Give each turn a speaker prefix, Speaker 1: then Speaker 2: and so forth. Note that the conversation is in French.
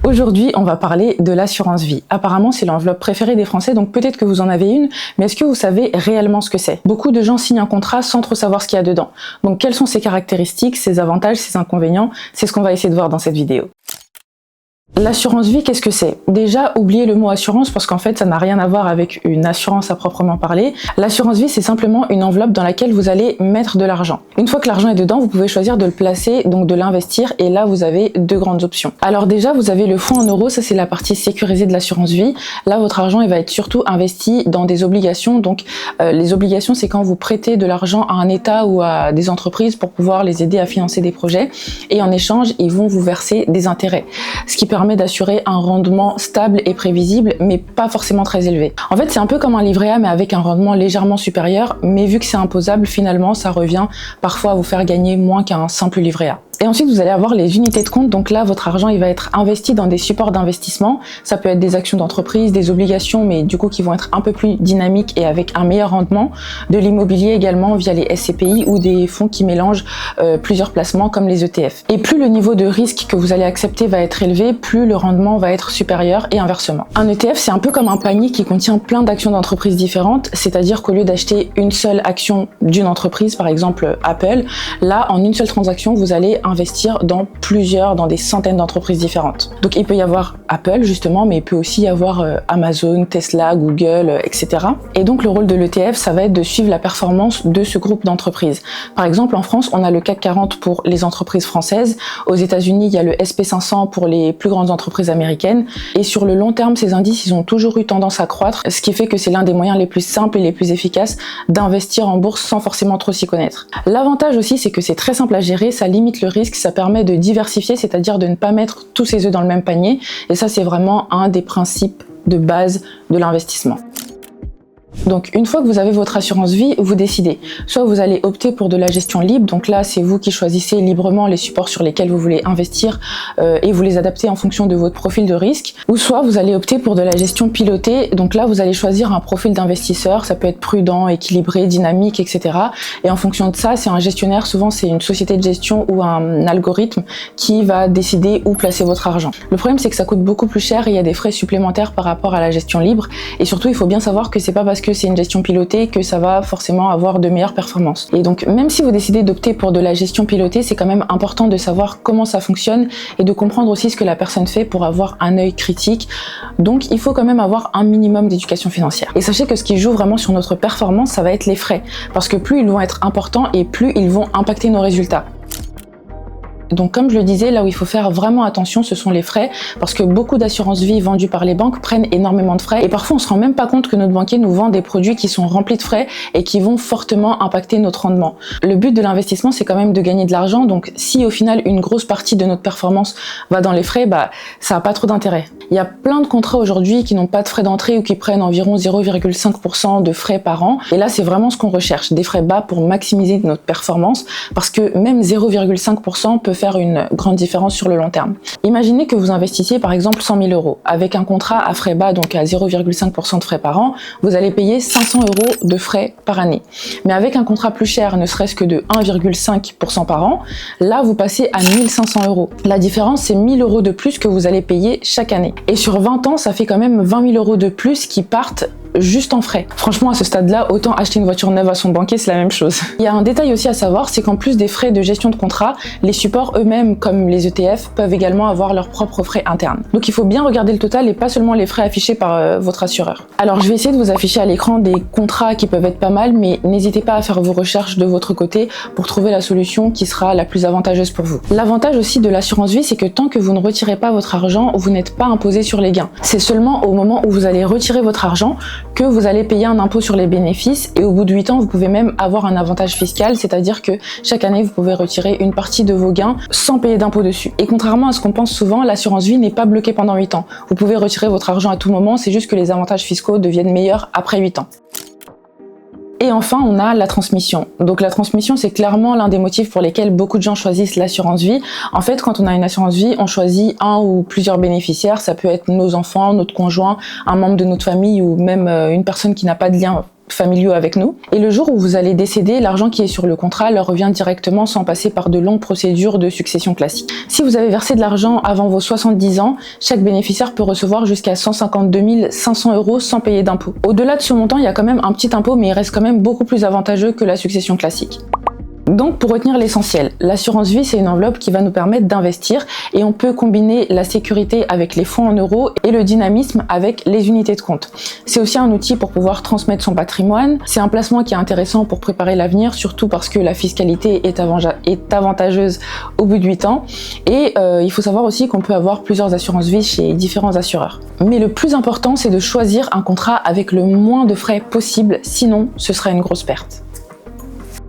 Speaker 1: Aujourd'hui, on va parler de l'assurance vie. Apparemment, c'est l'enveloppe préférée des Français, donc peut-être que vous en avez une, mais est-ce que vous savez réellement ce que c'est? Beaucoup de gens signent un contrat sans trop savoir ce qu'il y a dedans. Donc quelles sont ses caractéristiques, ses avantages, ses inconvénients? C'est ce qu'on va essayer de voir dans cette vidéo. L'assurance vie, qu'est-ce que c'est? Déjà, oubliez le mot assurance parce qu'en fait, ça n'a rien à voir avec une assurance à proprement parler. L'assurance vie, c'est simplement une enveloppe dans laquelle vous allez mettre de l'argent. Une fois que l'argent est dedans, vous pouvez choisir de le placer, donc de l'investir, et là, vous avez deux grandes options. Alors déjà, vous avez le fonds en euros, ça c'est la partie sécurisée de l'assurance vie. Là, votre argent, il va être surtout investi dans des obligations. Donc, les obligations, c'est quand vous prêtez de l'argent à un État ou à des entreprises pour pouvoir les aider à financer des projets, et en échange, ils vont vous verser des intérêts. Ce qui permet d'assurer un rendement stable et prévisible, mais pas forcément très élevé. En fait, c'est un peu comme un livret A, mais avec un rendement légèrement supérieur, mais vu que c'est imposable, finalement, ça revient parfois à vous faire gagner moins qu'un simple livret A. Et ensuite, vous allez avoir les unités de compte. Donc là, votre argent, il va être investi dans des supports d'investissement. Ça peut être des actions d'entreprise, des obligations, mais du coup, qui vont être un peu plus dynamiques et avec un meilleur rendement. De l'immobilier également via les SCPI ou des fonds qui mélangent plusieurs placements comme les ETF. Et plus le niveau de risque que vous allez accepter va être élevé, plus le rendement va être supérieur et inversement. Un ETF, c'est un peu comme un panier qui contient plein d'actions d'entreprises différentes. C'est-à-dire qu'au lieu d'acheter une seule action d'une entreprise, par exemple Apple, là, en une seule transaction, vous allez investir dans des centaines d'entreprises différentes. Donc il peut y avoir Apple justement, mais il peut aussi y avoir Amazon, Tesla, Google, etc. Et donc le rôle de l'ETF, ça va être de suivre la performance de ce groupe d'entreprises. Par exemple, en France, on a le CAC 40 pour les entreprises françaises. Aux États-Unis, il y a le SP500 pour les plus grandes entreprises américaines. Et sur le long terme, ces indices, ils ont toujours eu tendance à croître, ce qui fait que c'est l'un des moyens les plus simples et les plus efficaces d'investir en bourse sans forcément trop s'y connaître. L'avantage aussi, c'est que c'est très simple à gérer, ça limite le risque, ça permet de diversifier, c'est-à-dire de ne pas mettre tous ses œufs dans le même panier. Et ça, c'est vraiment un des principes de base de l'investissement. Donc une fois que vous avez votre assurance vie, vous décidez. Soit vous allez opter pour de la gestion libre, donc là c'est vous qui choisissez librement les supports sur lesquels vous voulez investir et vous les adaptez en fonction de votre profil de risque. Ou soit vous allez opter pour de la gestion pilotée, donc là vous allez choisir un profil d'investisseur, ça peut être prudent, équilibré, dynamique, etc. Et en fonction de ça, c'est un gestionnaire, souvent c'est une société de gestion ou un algorithme qui va décider où placer votre argent. Le problème c'est que ça coûte beaucoup plus cher et il y a des frais supplémentaires par rapport à la gestion libre. Et surtout il faut bien savoir que c'est pas parce que c'est une gestion pilotée que ça va forcément avoir de meilleures performances. Et donc même si vous décidez d'opter pour de la gestion pilotée, c'est quand même important de savoir comment ça fonctionne et de comprendre aussi ce que la personne fait pour avoir un œil critique. Donc il faut quand même avoir un minimum d'éducation financière. Et sachez que ce qui joue vraiment sur notre performance, ça va être les frais, parce que plus ils vont être importants et plus ils vont impacter nos résultats. Donc comme je le disais, là où il faut faire vraiment attention, ce sont les frais, parce que beaucoup d'assurances vie vendues par les banques prennent énormément de frais et parfois on se rend même pas compte que notre banquier nous vend des produits qui sont remplis de frais et qui vont fortement impacter notre rendement. Le but de l'investissement, c'est quand même de gagner de l'argent, donc si au final une grosse partie de notre performance va dans les frais, ça n'a pas trop d'intérêt. Il y a plein de contrats aujourd'hui qui n'ont pas de frais d'entrée ou qui prennent environ 0,5% de frais par an, et là c'est vraiment ce qu'on recherche, des frais bas pour maximiser notre performance, parce que même 0,5% peut faire une grande différence sur le long terme. Imaginez que vous investissiez par exemple 100 000 euros. Avec un contrat à frais bas, donc à 0,5% de frais par an, vous allez payer 500 euros de frais par année. Mais avec un contrat plus cher, ne serait-ce que de 1,5% par an, là vous passez à 1500 euros. La différence, c'est 1000 euros de plus que vous allez payer chaque année. Et sur 20 ans, ça fait quand même 20 000 euros de plus qui partent juste en frais. Franchement, à ce stade-là, autant acheter une voiture neuve à son banquier, c'est la même chose. Il y a un détail aussi à savoir, c'est qu'en plus des frais de gestion de contrat, les supports eux-mêmes, comme les ETF, peuvent également avoir leurs propres frais internes. Donc il faut bien regarder le total et pas seulement les frais affichés par votre assureur. Alors je vais essayer de vous afficher à l'écran des contrats qui peuvent être pas mal, mais n'hésitez pas à faire vos recherches de votre côté pour trouver la solution qui sera la plus avantageuse pour vous. L'avantage aussi de l'assurance vie, c'est que tant que vous ne retirez pas votre argent, vous n'êtes pas imposé sur les gains. C'est seulement au moment où vous allez retirer votre argent que vous allez payer un impôt sur les bénéfices, et au bout de 8 ans, vous pouvez même avoir un avantage fiscal, c'est-à-dire que chaque année, vous pouvez retirer une partie de vos gains sans payer d'impôt dessus. Et contrairement à ce qu'on pense souvent, l'assurance vie n'est pas bloquée pendant 8 ans. Vous pouvez retirer votre argent à tout moment, c'est juste que les avantages fiscaux deviennent meilleurs après 8 ans. Et enfin, on a la transmission. Donc la transmission, c'est clairement l'un des motifs pour lesquels beaucoup de gens choisissent l'assurance vie. En fait, quand on a une assurance vie, on choisit un ou plusieurs bénéficiaires. Ça peut être nos enfants, notre conjoint, un membre de notre famille ou même une personne qui n'a pas de lien familiaux avec nous. Et le jour où vous allez décéder, l'argent qui est sur le contrat leur revient directement sans passer par de longues procédures de succession classique. Si vous avez versé de l'argent avant vos 70 ans, chaque bénéficiaire peut recevoir jusqu'à 152 500 € sans payer d'impôt. Au-delà de ce montant, il y a quand même un petit impôt, mais il reste quand même beaucoup plus avantageux que la succession classique. Donc pour retenir l'essentiel, l'assurance vie c'est une enveloppe qui va nous permettre d'investir et on peut combiner la sécurité avec les fonds en euros et le dynamisme avec les unités de compte. C'est aussi un outil pour pouvoir transmettre son patrimoine, c'est un placement qui est intéressant pour préparer l'avenir, surtout parce que la fiscalité est avantageuse au bout de 8 ans et il faut savoir aussi qu'on peut avoir plusieurs assurances vie chez différents assureurs. Mais le plus important c'est de choisir un contrat avec le moins de frais possible, sinon ce sera une grosse perte.